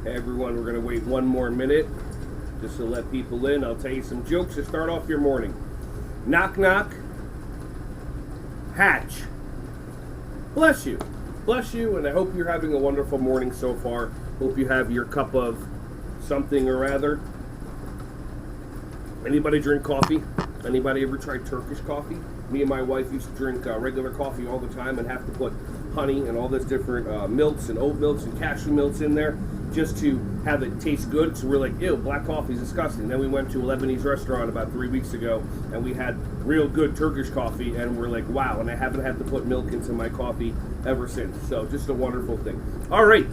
Hey everyone, we're going to wait one more minute just to let people in. I'll tell you some jokes to start off your morning. Knock, knock. Hatch. Bless you. Bless you, and I hope you're having a wonderful morning so far. Hope you have your cup of something or other. Anybody drink coffee? Anybody ever tried Turkish coffee? Me and my wife used to drink regular coffee all the time and have to put honey and all this different milks and oat milks and cashew milks in there just to have it taste good. So we're like, ew, black coffee is disgusting. Then we went to a Lebanese restaurant about 3 weeks ago and we had real good Turkish coffee and we're like, wow, and I haven't had to put milk into my coffee ever since. So just a wonderful thing. All right,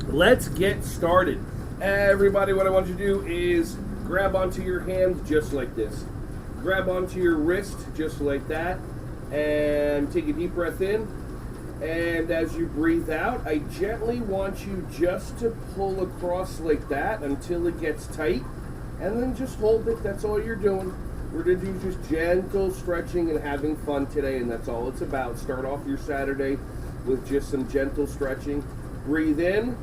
let's get started. Everybody, what I want you to do is grab onto your hand just like this. Grab onto your wrist just like that and take a deep breath in. And as you breathe out, I gently want you just to pull across like that until it gets tight. And then just hold it. That's all you're doing. We're going to do just gentle stretching and having fun today, and that's all it's about. Start off your Saturday with just some gentle stretching. Breathe in.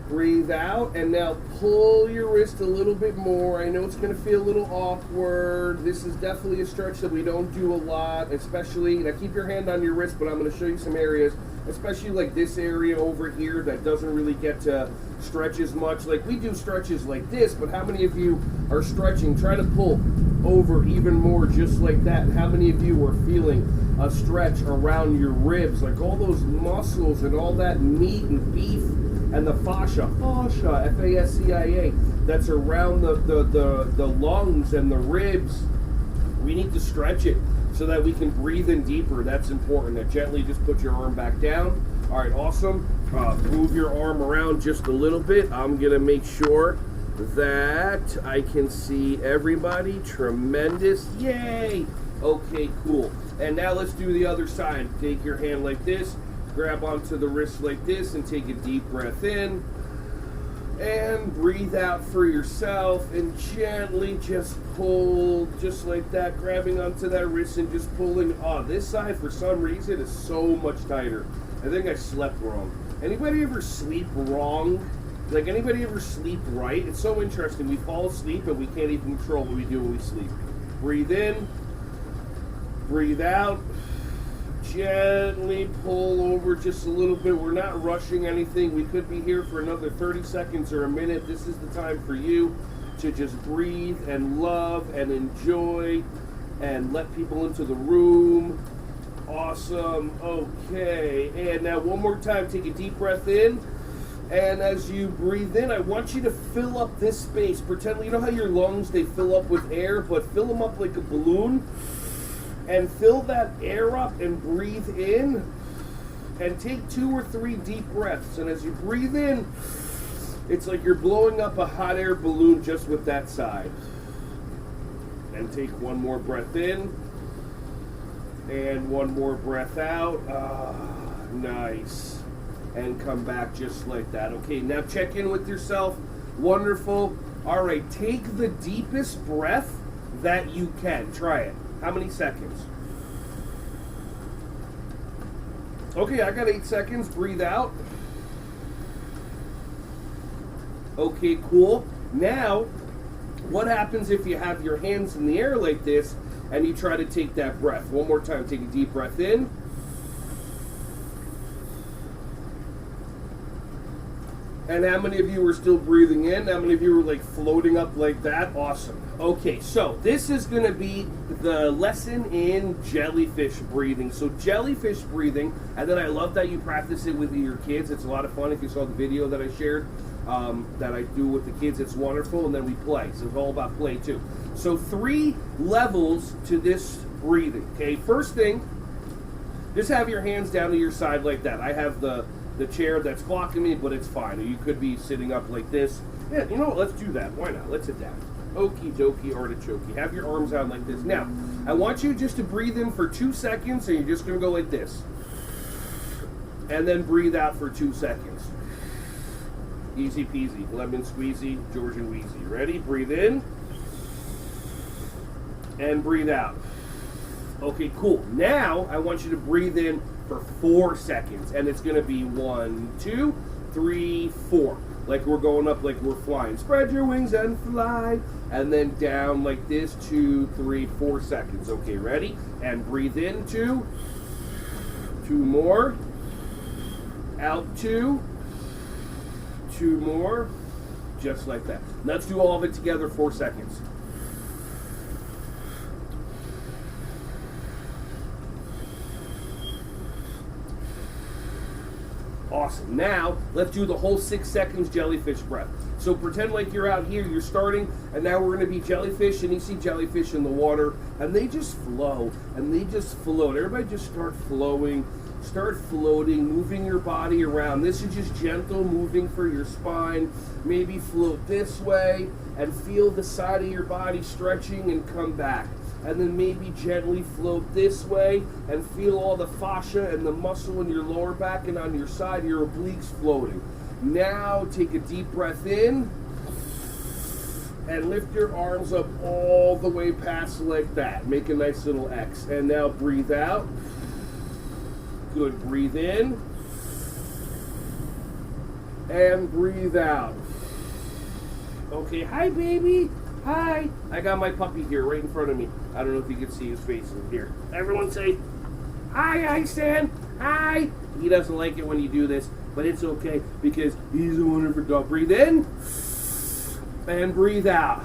Breathe out, and now pull your wrist a little bit more. I know it's going to feel a little awkward. This is definitely a stretch that we don't do a lot, especially, now keep your hand on your wrist, but I'm going to show you some areas, especially like this area over here that doesn't really get to stretch as much. Like we do stretches like this, but how many of you are stretching? Try to pull over even more just like that. How many of you are feeling a stretch around your ribs, like all those muscles and all that meat and beef and the fascia, F-A-S-C-I-A, that's around the lungs and the ribs? We need to stretch it so that we can breathe in deeper. That's important. Now gently just put your arm back down. All right, awesome. Move your arm around just a little bit. I'm gonna make sure that I can see everybody. Tremendous. Yay. Okay, cool. And now let's do the other side. Take your hand like this. Grab onto the wrist like this and take a deep breath in and breathe out for yourself and gently just pull just like that, grabbing onto that wrist and just pulling. This side for some reason is so much tighter. I think I slept wrong. Anybody ever sleep wrong? Like anybody ever sleep right? It's so interesting. We fall asleep and we can't even control what we do when we sleep. Breathe in, breathe out. Gently pull over just a little bit. We're not rushing anything. We could be here for another 30 seconds or a minute. This is the time for you to just breathe and love and enjoy and let people into the room. Awesome. Okay. And now one more time, take a deep breath in. And as you breathe in, I want you to fill up this space. Pretend, you know how your lungs, they fill up with air, but fill them up like a balloon. And fill that air up and breathe in and take 2 or 3 deep breaths. And as you breathe in, it's like you're blowing up a hot air balloon just with that side. And take one more breath in and one more breath out. Nice. And come back just like that. Okay, now check in with yourself. Wonderful. All right, take the deepest breath that you can. Try it. How many seconds? Okay, I got 8 seconds. Breathe out. Okay, cool. Now, what happens if you have your hands in the air like this and you try to take that breath? One more time. Take a deep breath in. And how many of you are still breathing in? How many of you are like floating up like that? Awesome. Okay, so this is going to be the lesson in jellyfish breathing. So jellyfish breathing, and then I love that you practice it with your kids. It's a lot of fun. If you saw the video that I shared that I do with the kids, it's wonderful. And then we play. So it's all about play too. So 3 levels to this breathing. Okay, first thing, just have your hands down to your side like that. I have the chair that's blocking me, but it's fine. You could be sitting up like this. Yeah, you know what? Let's do that. Why not? Let's sit down. Okie dokie, artichoke. Have your arms out like this. Now, I want you just to breathe in for 2 seconds, and you're just going to go like this. And then breathe out for 2 seconds. Easy peasy, lemon squeezy, Georgian wheezy. Ready? Breathe in. And breathe out. Okay, cool. Now, I want you to breathe in for 4 seconds. And it's going to be 1, 2, 3, 4. like we're going up, like we're flying. Spread your wings and fly. And then down like this, 2, 3, 4 seconds. Okay, ready? And breathe in, 2. 2 more. Out, 2. 2 more. Just like that. Let's do all of it together, 4 seconds. Awesome. Now, let's do the whole 6 seconds jellyfish breath. So pretend like you're out here, you're starting, and now we're going to be jellyfish, and you see jellyfish in the water, and they just flow, and they just float. Everybody just start flowing, start floating, moving your body around. This is just gentle moving for your spine. Maybe float this way, and feel the side of your body stretching and come back. And then maybe gently float this way and feel all the fascia and the muscle in your lower back and on your side, your obliques floating. Now take a deep breath in and lift your arms up all the way past like that. Make a nice little X. And now breathe out. Good. Breathe in. And breathe out. Okay, hi baby. Hi. I got my puppy here right in front of me. I don't know if you can see his face in here. Everyone say, hi, Einstein. Hi. He doesn't like it when you do this, but it's okay because he's a wonderful dog. Breathe in and breathe out.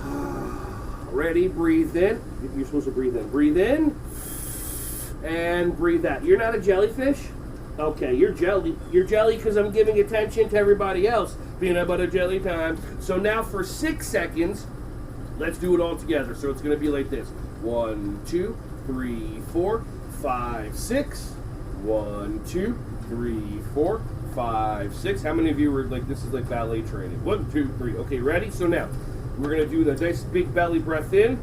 Ready? Breathe in. You're supposed to breathe in. Breathe in and breathe out. You're not a jellyfish? Okay, you're jelly. You're jelly because I'm giving attention to everybody else. Peanut butter jelly time. So now for 6 seconds, let's do it all together. So it's going to be like this. 1, 2, 3, 4, 5, 6. 1, 2, 3, 4, 5, 6. How many of you were like, this is like ballet training? 1, 2, 3. Okay, ready? So now, we're going to do the nice big belly breath in.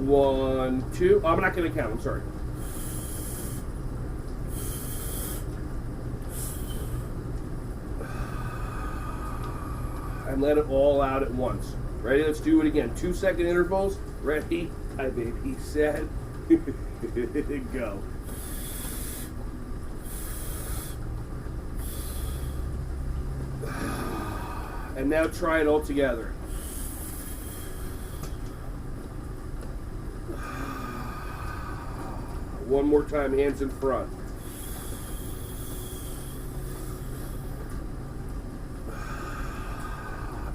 1, 2. Oh, I'm not going to count. I'm sorry. And let it all out at once. Ready? Let's do it again. 2-second intervals. Ready? Hi, baby. Set. Go. And now try it all together. One more time, hands in front.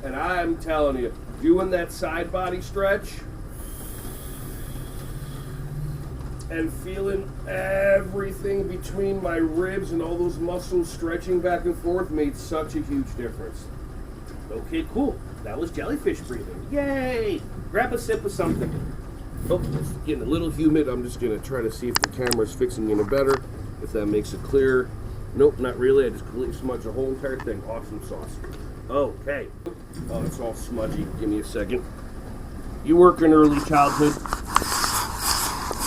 And I'm telling you, doing that side body stretch and feeling everything between my ribs and all those muscles stretching back and forth made such a huge difference. Okay, cool. That was jellyfish breathing. Yay! Grab a sip of something. Oh, it's getting a little humid. I'm just going to try to see if the camera's fixing it better, if that makes it clearer. Nope, not really. I just completely smudged the whole entire thing. Awesome sauce. Okay. Oh, it's all smudgy. Give me a second. You work in early childhood.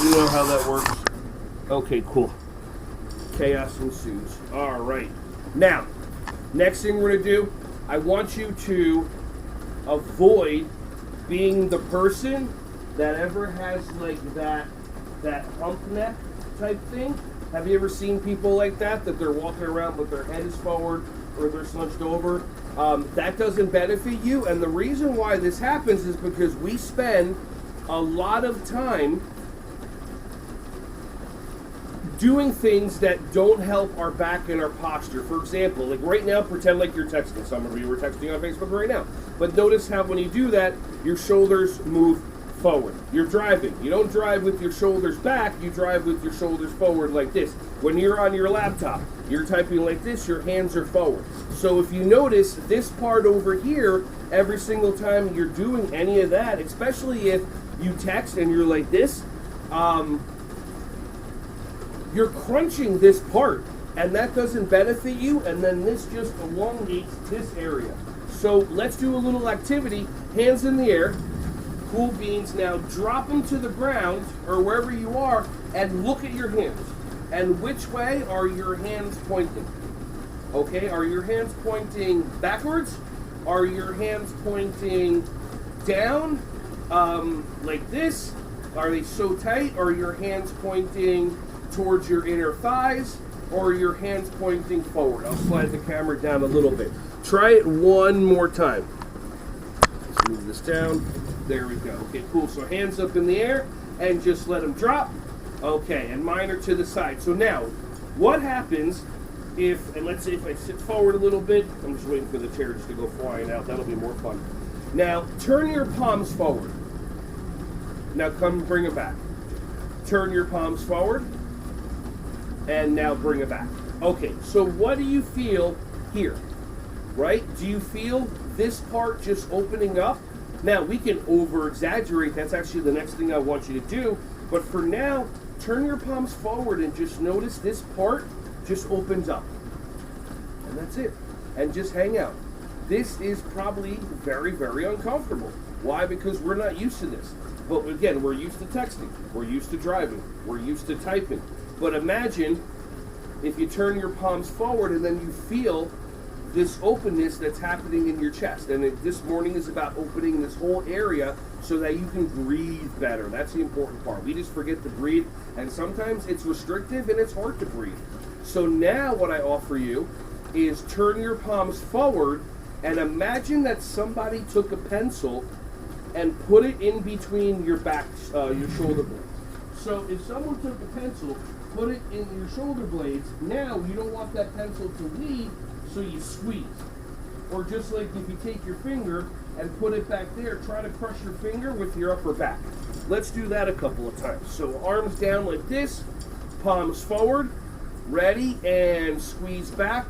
You know how that works. Okay, cool. Chaos ensues. All right. Now, next thing we're going to do, I want you to avoid being the person that ever has like that hump neck type thing. Have you ever seen people like that they're walking around but their head is forward or they're slunched over? That doesn't benefit you, and the reason why this happens is because we spend a lot of time doing things that don't help our back and our posture. For example, like right now, pretend like you're texting. Some of you were texting on Facebook right now. But notice how when you do that, your shoulders move forward. You're driving. You don't drive with your shoulders back, you drive with your shoulders forward like this. When you're on your laptop, you're typing like this, your hands are forward. So if you notice this part over here, every single time you're doing any of that, especially if you text and you're like this, you're crunching this part, and that doesn't benefit you, and then this just elongates this area. So let's do a little activity. Hands in the air. Cool beans. Now drop them to the ground or wherever you are and look at your hands. And which way are your hands pointing? Okay, are your hands pointing backwards? Are your hands pointing down like this? Are they so tight? Are your hands pointing towards your inner thighs? Or are your hands pointing forward? I'll slide the camera down a little bit. Try it one more time. Let's move this down. There we go. Okay, cool. So hands up in the air and just let them drop. Okay, and mine are to the side. So now, what happens if, and let's say if I sit forward a little bit, I'm just waiting for the chair just to go flying out. That'll be more fun. Now, turn your palms forward. Now come bring it back. Turn your palms forward. And now bring it back. Okay, so what do you feel here? Right? Do you feel this part just opening up? Now, we can over-exaggerate. That's actually the next thing I want you to do. But for now, turn your palms forward and just notice this part just opens up. And that's it. And just hang out. This is probably very, very uncomfortable. Why? Because we're not used to this. But again, we're used to texting. We're used to driving. We're used to typing. But imagine if you turn your palms forward and then you feel this openness that's happening in your chest. And this morning is about opening this whole area so that you can breathe better. That's the important part. We just forget to breathe, and sometimes it's restrictive and it's hard to breathe. So now what I offer you is turn your palms forward and imagine that somebody took a pencil and put it in between your back, your shoulder blades. So if someone took a pencil, put it in your shoulder blades, now you don't want that pencil to leave, so you squeeze. Or just like if you take your finger and put it back there, try to crush your finger with your upper back. Let's do that a couple of times. So arms down like this, palms forward, ready, and squeeze back.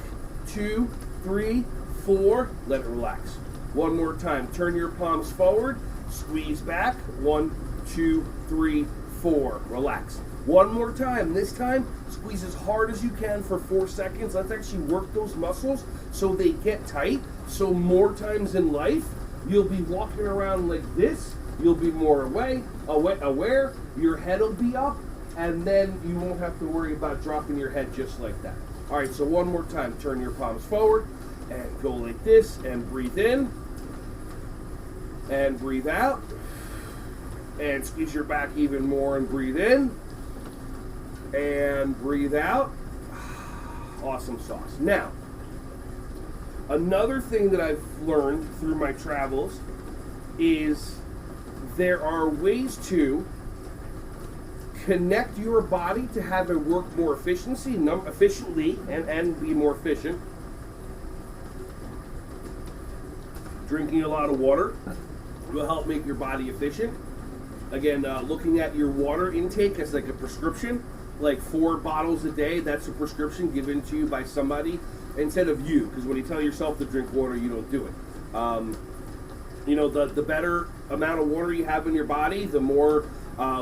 2, 3, 4, let it relax. One more time, turn your palms forward, squeeze back. 1, 2, 3, 4, relax. One more time. This time, squeeze as hard as you can for 4 seconds. Let's actually work those muscles so they get tight. So more times in life, you'll be walking around like this. You'll be more aware. Your head will be up, and then you won't have to worry about dropping your head just like that. All right, so one more time. Turn your palms forward and go like this and breathe in and breathe out and squeeze your back even more and breathe in and breathe out. Awesome sauce. Now, another thing that I've learned through my travels is there are ways to connect your body to have it work more efficiently and be more efficient. Drinking a lot of water will help make your body efficient. Again, looking at your water intake as like a prescription, like 4 bottles a day, that's a prescription given to you by somebody instead of you, because when you tell yourself to drink water, you don't do it. You know, the better amount of water you have in your body, the more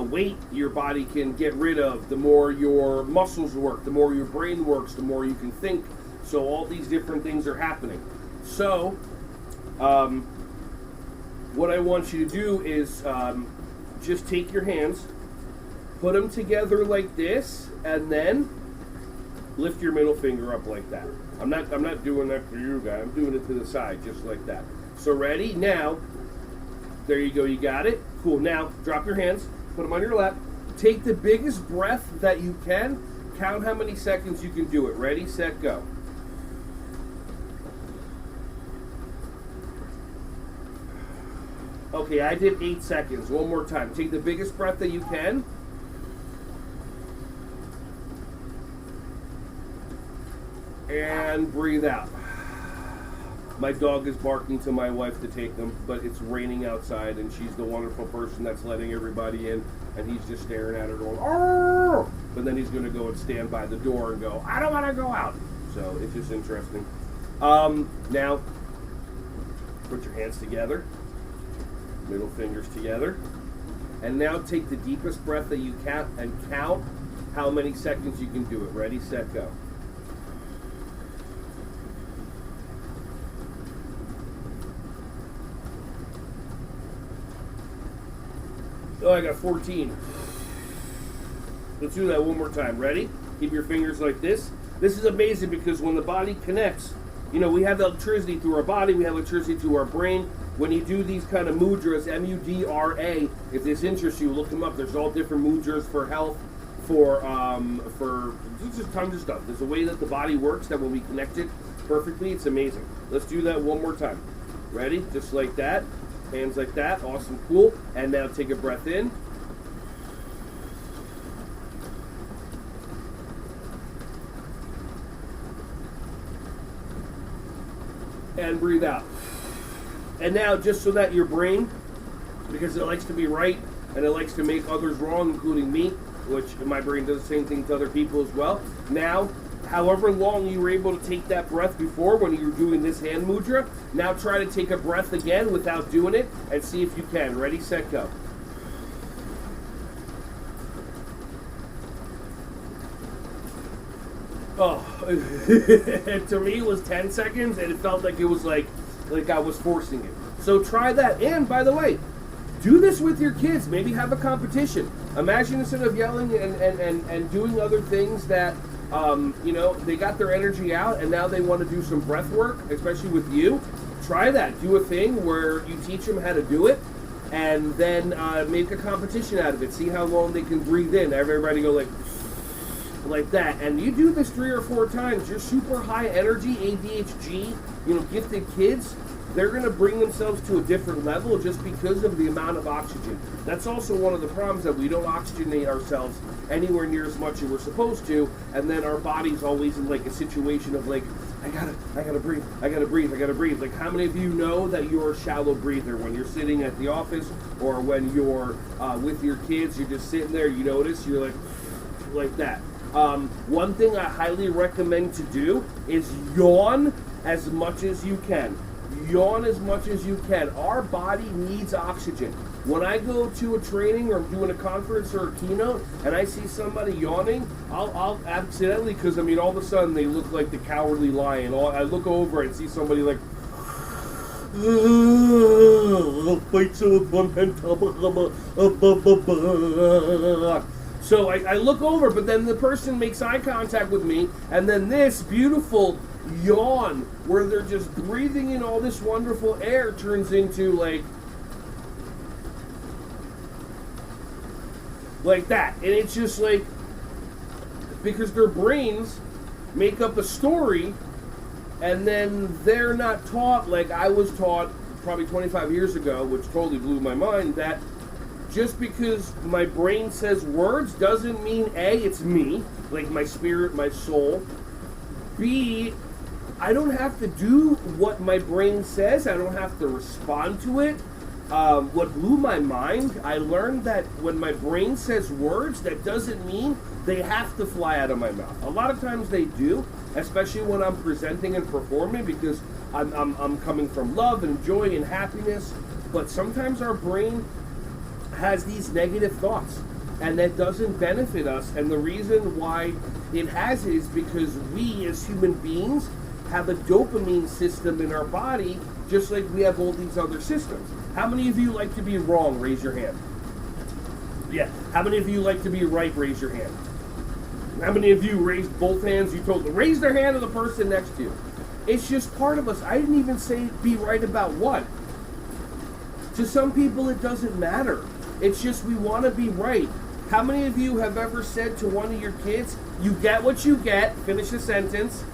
weight your body can get rid of, the more your muscles work, the more your brain works, the more you can think. So all these different things are happening. So what I want you to do is just take your hands, put them together like this, and then lift your middle finger up like that. I'm not doing that for you guys. I'm doing it to the side, just like that. So ready? Now, there you go. You got it? Cool. Now, drop your hands. Put them on your lap. Take the biggest breath that you can. Count how many seconds you can do it. Ready, set, go. Okay, I did 8 seconds. One more time. Take the biggest breath that you can. And breathe out. My dog is barking to my wife to take them, but it's raining outside, and she's the wonderful person that's letting everybody in, and he's just staring at her going, "Oh!" But then he's going to go and stand by the door and go, "I don't want to go out." So it's just interesting. Now, put your hands together, middle fingers together, and now take the deepest breath that you can and count how many seconds you can do it. Ready, set, go. Oh, I got 14. Let's do that one more time. Ready? Keep your fingers like this. This is amazing because when the body connects, you know, we have electricity through our body, we have electricity through our brain. When you do these kind of mudras, M-U-D-R-A, if this interests you, look them up. There's all different mudras for health, for just tons of stuff. There's a way that the body works that when we connect it perfectly. It's amazing. Let's do that one more time. Ready? Just like that. Hands like that. Awesome, cool. And now take a breath in. And breathe out. And now, just so that your brain, because it likes to be right and it likes to make others wrong, including me, which my brain does the same thing to other people as well. Now, however long you were able to take that breath before when you were doing this hand mudra, now try to take a breath again without doing it and see if you can. Ready, set, go. Oh, to me it was 10 seconds and it felt like it was like I was forcing it. So try that. And by the way, do this with your kids. Maybe have a competition. Imagine instead of yelling and doing other things that, they got their energy out and now they want to do some breath work, especially with you. Try that. Do a thing where you teach them how to do it and then make a competition out of it. See how long they can breathe in. Everybody go like that. And you do this 3 or 4 times. You're super high energy, ADHD, gifted kids. They're going to bring themselves to a different level just because of the amount of oxygen. That's also one of the problems, that we don't oxygenate ourselves anywhere near as much as we're supposed to, and then our body's always in like a situation of like, I gotta breathe. Like, how many of you know that you're a shallow breather when you're sitting at the office or when you're with your kids? You're just sitting there, you notice, you're like that. One thing I highly recommend to do is yawn as much as you can. Yawn as much as you can. Our body needs oxygen. When I go to a training or I'm doing a conference or a keynote and I see somebody yawning, I'll accidentally, because all of a sudden they look like the cowardly lion. I look over and see somebody like, I'll fight so with one hand. So I look over, but then the person makes eye contact with me, and then this beautiful yawn where they're just breathing in all this wonderful air turns into like that. And it's just like, because their brains make up a story, and then they're not taught like I was taught probably 25 years ago, which totally blew my mind, that just because my brain says words doesn't mean A, it's me, like my spirit, my soul. B, I don't have to do what my brain says. I don't have to respond to it. What blew my mind, I learned that when my brain says words, that doesn't mean they have to fly out of my mouth. A lot of times they do, especially when I'm presenting and performing, because I'm coming from love and joy and happiness. But sometimes our brain has these negative thoughts, and that doesn't benefit us. And the reason why it has it is because we as human beings have a dopamine system in our body, just like we have all these other systems. How many of you like to be wrong? Raise your hand. Yeah. How many of you like to be right? Raise your hand. How many of you raised both hands? You told them, raise their hand to the person next to you. It's just part of us. I didn't even say be right about what. To some people, it doesn't matter. It's just we want to be right. How many of you have ever said to one of your kids, you get what you get, finish the sentence,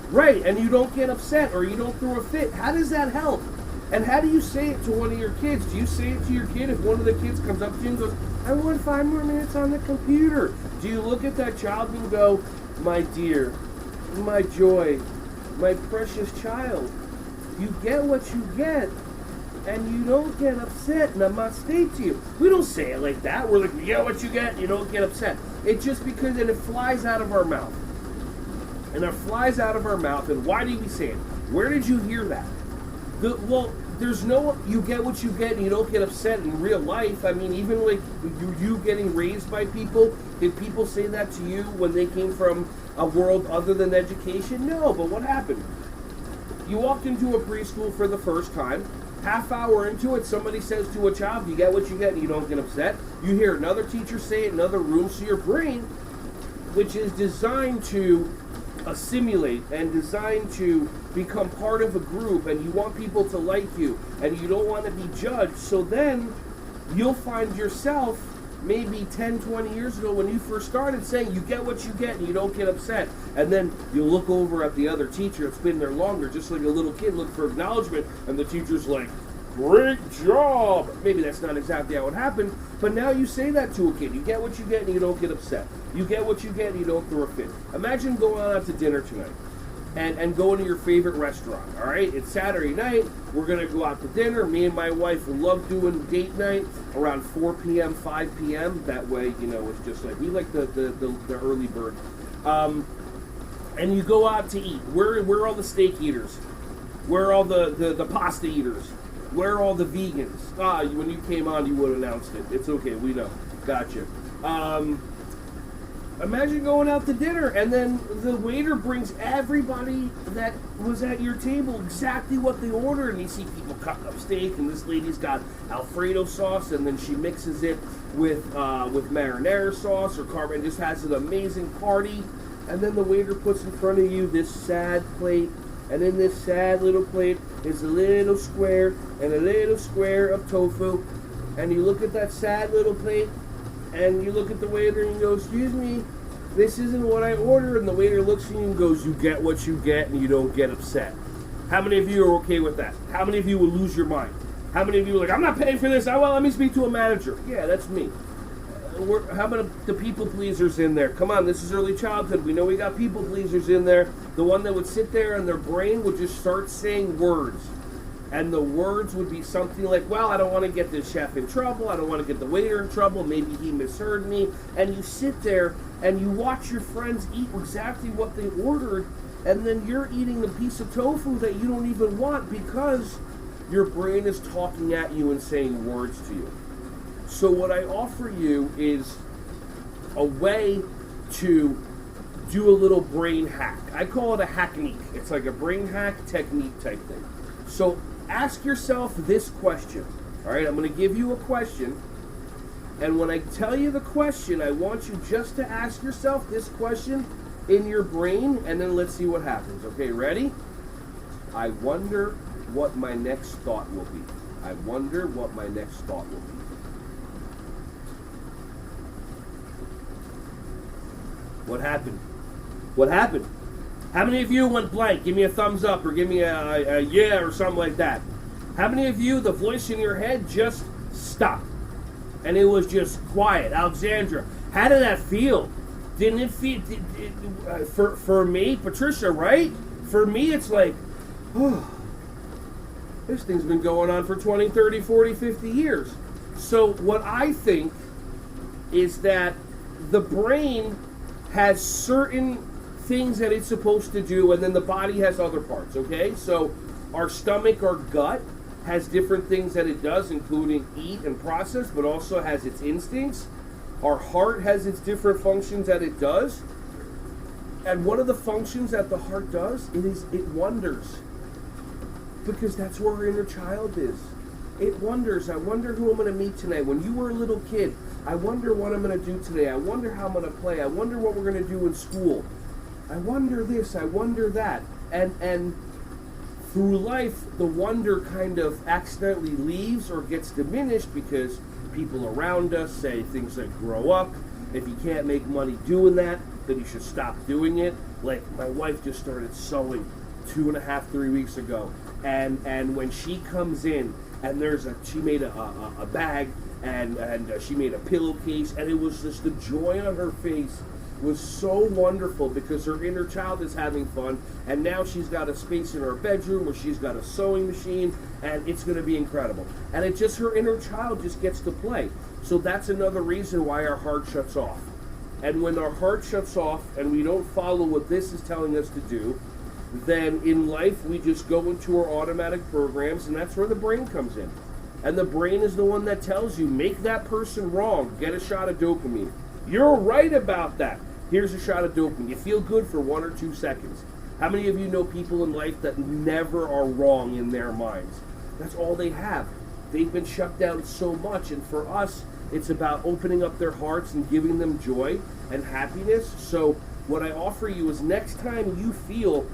right, and you don't get upset or you don't throw a fit? How does that help? And how do you say it to one of your kids? Do you say it to your kid if one of the kids comes up to you and goes, I want 5 more minutes on the computer? Do you look at that child and go, my dear, my joy, my precious child, you get what you get, and you don't get upset, namaste to you. We don't say it like that. We're like, you get what you get, you don't get upset. It's just because, and it flies out of our mouth. And it flies out of our mouth, and why do we say it? Where did you hear that? Well, there's no, you get what you get and you don't get upset in real life. Even like you getting raised by people, did people say that to you when they came from a world other than education? No, but what happened? You walked into a preschool for the first time. Half hour into it, somebody says to a child, you get what you get and you don't get upset. You hear another teacher say it in another room, so your brain, which is designed to assimilate and designed to become part of a group, and you want people to like you and you don't want to be judged, so then you'll find yourself maybe 10, 20 years ago when you first started, saying you get what you get and you don't get upset. And then you look over at the other teacher that's been there longer, just like a little kid look for acknowledgement, and the teacher's like, great job. Maybe that's not exactly how it happened, but now you say that to a kid. You get what you get and you don't get upset. You get what you get and you don't throw a fit. Imagine going out to dinner tonight and going to your favorite restaurant, all right? It's Saturday night. We're going to go out to dinner. Me and my wife love doing date night around 4 p.m., 5 p.m. That way, it's just like, we like the early bird. And you go out to eat. Where are all the steak eaters? Where are all the pasta eaters? Where are all the vegans? When you came on, you would have announced it. It's okay, we know. Gotcha. Imagine going out to dinner and then the waiter brings everybody that was at your table exactly what they ordered, and you see people cutting up steak, and this lady's got Alfredo sauce, and then she mixes it with marinara sauce or carb and just has an amazing party. And then the waiter puts in front of you this sad plate, and in this sad little plate is a little square and a little square of tofu. And you look at that sad little plate, and you look at the waiter and you go, excuse me, this isn't what I ordered. And the waiter looks at you and goes, you get what you get and you don't get upset. How many of you are okay with that? How many of you will lose your mind? How many of you are like, I'm not paying for this. Well, let me speak to a manager. Yeah, that's me. How about the people pleasers in there? Come on, this is early childhood. We know we got people pleasers in there. The one that would sit there and their brain would just start saying words. And the words would be something like, well, I don't want to get this chef in trouble. I don't want to get the waiter in trouble. Maybe he misheard me. And you sit there and you watch your friends eat exactly what they ordered. And then you're eating a piece of tofu that you don't even want because your brain is talking at you and saying words to you. So what I offer you is a way to do a little brain hack. I call it a hacknique. It's like a brain hack technique type thing. So ask yourself this question. All right, I'm going to give you a question. And when I tell you the question, I want you just to ask yourself this question in your brain, and then let's see what happens. Okay, ready? I wonder what my next thought will be. I wonder what my next thought will be. What happened? What happened? How many of you went blank? Give me a thumbs up or give me a yeah or something like that. How many of you, the voice in your head just stopped and it was just quiet? Alexandra, how did that feel? Didn't it feel, for me, Patricia, right? For me, it's like, oh, this thing's been going on for 20, 30, 40, 50 years. So what I think is that the brain has certain things that it's supposed to do, and then the body has other parts, okay? So our stomach, our gut, has different things that it does, including eat and process, but also has its instincts. Our heart has its different functions that it does. And one of the functions that the heart does, it wonders. Because that's where our inner child is. It wonders. I wonder who I'm going to meet tonight. When you were a little kid, I wonder what I'm going to do today. I wonder how I'm going to play. I wonder what we're going to do in school. I wonder this. I wonder that. And through life, the wonder kind of accidentally leaves or gets diminished because people around us say things like, grow up. If you can't make money doing that, then you should stop doing it. Like, my wife just started sewing 2.5, 3 weeks ago. And when she comes in, and she made a bag, and she made a pillowcase, and it was just the joy on her face was so wonderful because her inner child is having fun, and now she's got a space in her bedroom where she's got a sewing machine, and it's going to be incredible. And it just, her inner child just gets to play. So that's another reason why our heart shuts off. And when our heart shuts off and we don't follow what this is telling us to do, then in life we just go into our automatic programs, and that's where the brain comes in. And the brain is the one that tells you, make that person wrong, get a shot of dopamine. You're right about that. Here's a shot of dopamine. You feel good for 1 or 2 seconds. How many of you know people in life that never are wrong in their minds? That's all they have. They've been shut down so much, and for us, it's about opening up their hearts and giving them joy and happiness. So what I offer you is, next time you feel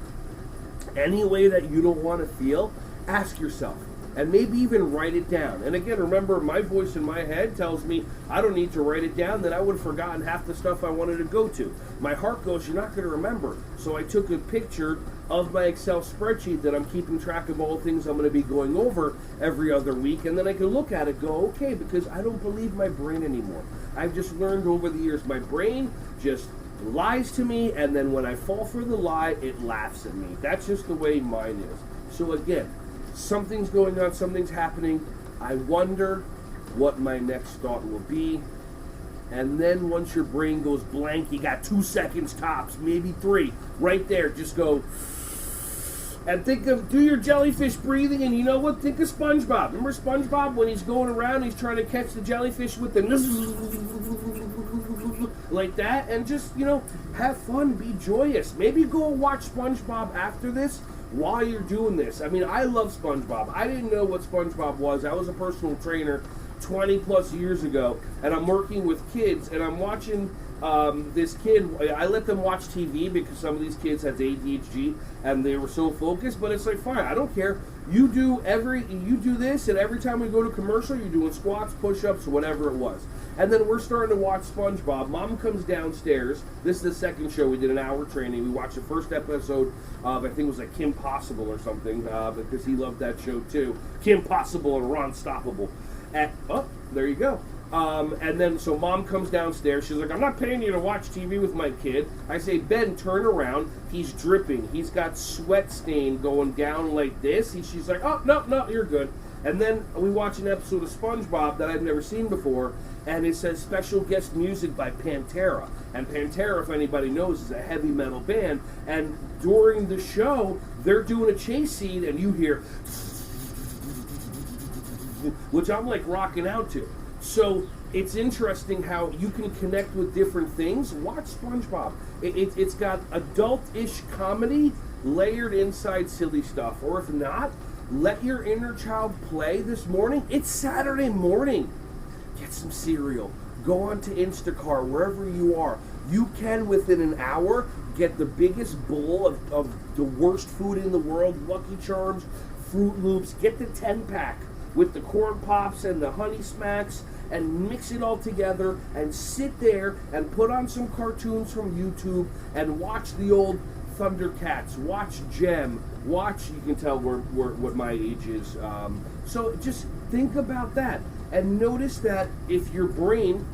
any way that you don't want to feel, ask yourself, and maybe even write it down. And again, remember, my voice in my head tells me I don't need to write it down, that I would have forgotten half the stuff I wanted to go to. My heart goes, you're not going to remember. So I took a picture of my Excel spreadsheet that I'm keeping track of all the things I'm going to be going over every other week, and then I can look at it, go, okay, because I don't believe my brain anymore. I've just learned over the years, my brain just lies to me, and then when I fall for the lie, it laughs at me. That's just the way mine is. So again, something's going on, something's happening. I wonder what my next thought will be. And then once your brain goes blank, you got 2 seconds tops, maybe 3. Right there, just go. And do your jellyfish breathing, and you know what? Think of SpongeBob. Remember SpongeBob when he's going around, he's trying to catch the jellyfish with the like that, and just, have fun, be joyous. Maybe go watch SpongeBob after this while you're doing this. I mean, I love SpongeBob. I didn't know what SpongeBob was. I was a personal trainer 20 plus years ago, and I'm working with kids, and I'm watching this kid. I let them watch TV because some of these kids had ADHD and they were so focused, but it's like, fine, I don't care. You do this, and every time we go to commercial, you're doing squats, push-ups, whatever it was. And then we're starting to watch SpongeBob. Mom comes downstairs. This is the second show. We did an hour training. We watched the first episode of, I think it was like Kim Possible or something, because he loved that show too. Kim Possible and Ron Stoppable. There you go. And then, so Mom comes downstairs. She's like, I'm not paying you to watch TV with my kid. I say, Ben, turn around. He's dripping. He's got sweat stain going down like this. She's like, oh, no, you're good. And then we watch an episode of SpongeBob that I've never seen before, and it says special guest music by Pantera. And Pantera, if anybody knows, is a heavy metal band. And during the show, they're doing a chase scene, and you hear, which I'm like rocking out to. So it's interesting how you can connect with different things. Watch SpongeBob. It's got adult-ish comedy layered inside silly stuff. Or if not, let your inner child play this morning. It's Saturday morning. Get some cereal. Go onto Instacart, wherever you are. You can, within an hour, get the biggest bowl of the worst food in the world, Lucky Charms, Fruit Loops. Get the 10-pack with the Corn Pops and the Honey Smacks, and mix it all together and sit there and put on some cartoons from YouTube and watch the old Thundercats, watch Gem, you can tell what my age is. So just think about that and notice that if your brain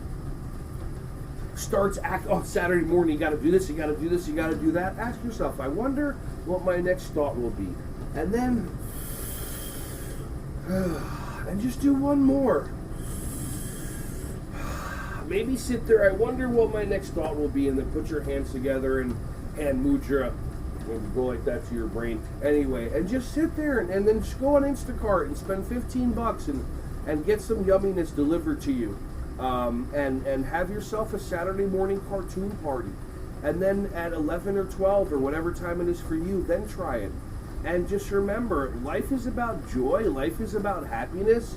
starts Saturday morning, you got to do this, you got to do this, you got to do that, ask yourself, I wonder what my next thought will be. And then and just do one more. Maybe sit there, I wonder what my next thought will be, and then put your hands together and hand mudra, and go like that to your brain. Anyway, and just sit there and then just go on Instacart and spend $15 and get some yumminess delivered to you. And have yourself a Saturday morning cartoon party. And then at 11 or 12 or whatever time it is for you, then try it. And just remember, life is about joy, life is about happiness.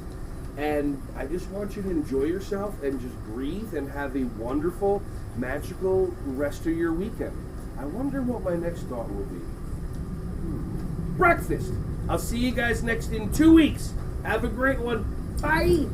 And I just want you to enjoy yourself and just breathe and have a wonderful, magical rest of your weekend. I wonder what my next thought will be. Breakfast. I'll see you guys in 2 weeks. Have a great one. Bye.